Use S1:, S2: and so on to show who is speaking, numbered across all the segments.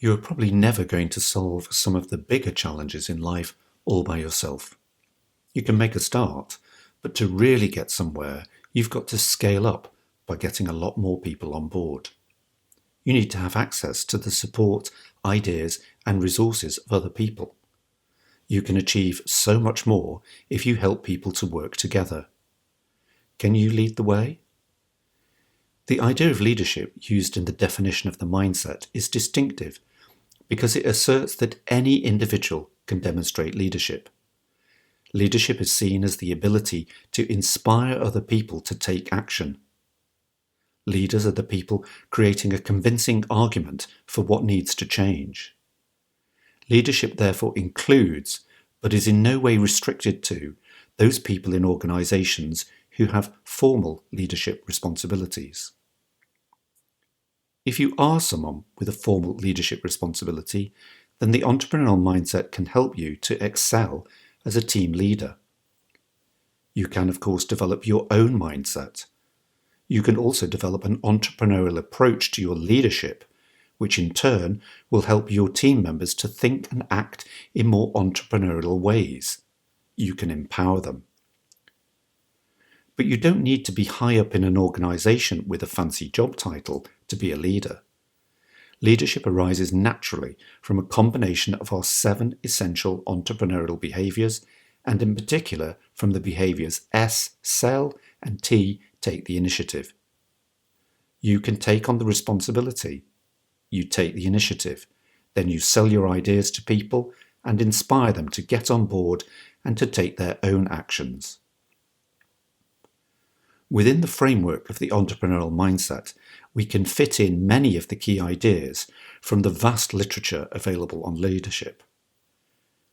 S1: You are probably never going to solve some of the bigger challenges in life all by yourself. You can make a start, but to really get somewhere, you've got to scale up by getting a lot more people on board. You need to have access to the support, ideas, and resources of other people. You can achieve so much more if you help people to work together. Can you lead the way? The idea of leadership used in the definition of the mindset is distinctive because it asserts that any individual can demonstrate leadership. Leadership is seen as the ability to inspire other people to take action. Leaders are the people creating a convincing argument for what needs to change. Leadership therefore includes, but is in no way restricted to, those people in organisations who have formal leadership responsibilities. If you are someone with a formal leadership responsibility, then the entrepreneurial mindset can help you to excel as a team leader. You can, of course, develop your own mindset. You can also develop an entrepreneurial approach to your leadership, which in turn will help your team members to think and act in more entrepreneurial ways. You can empower them. But you don't need to be high up in an organisation with a fancy job title to be a leader. Leadership arises naturally from a combination of our 7 essential entrepreneurial behaviours, and in particular from the behaviours S, sell, and T, take the initiative. You can take on the responsibility. You take the initiative. Then you sell your ideas to people and inspire them to get on board and to take their own actions. Within the framework of the entrepreneurial mindset, we can fit in many of the key ideas from the vast literature available on leadership.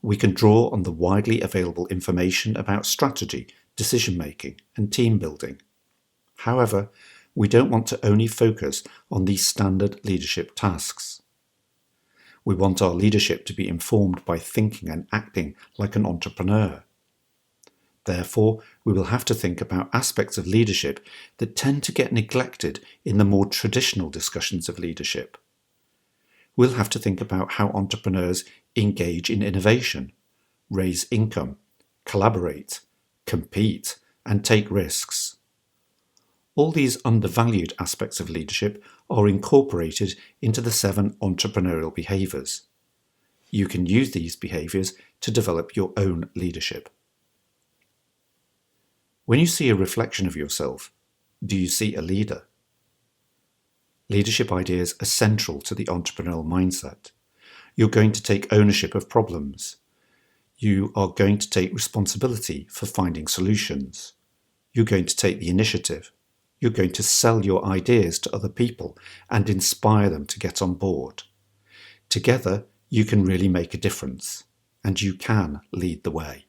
S1: We can draw on the widely available information about strategy, decision-making, and team building. However, we don't want to only focus on these standard leadership tasks. We want our leadership to be informed by thinking and acting like an entrepreneur. Therefore, we will have to think about aspects of leadership that tend to get neglected in the more traditional discussions of leadership. We'll have to think about how entrepreneurs engage in innovation, raise income, collaborate, compete, and take risks. All these undervalued aspects of leadership are incorporated into the 7 entrepreneurial behaviours. You can use these behaviours to develop your own leadership. When you see a reflection of yourself, do you see a leader? Leadership ideas are central to the entrepreneurial mindset. You're going to take ownership of problems. You are going to take responsibility for finding solutions. You're going to take the initiative. You're going to sell your ideas to other people and inspire them to get on board. Together, you can really make a difference, and you can lead the way.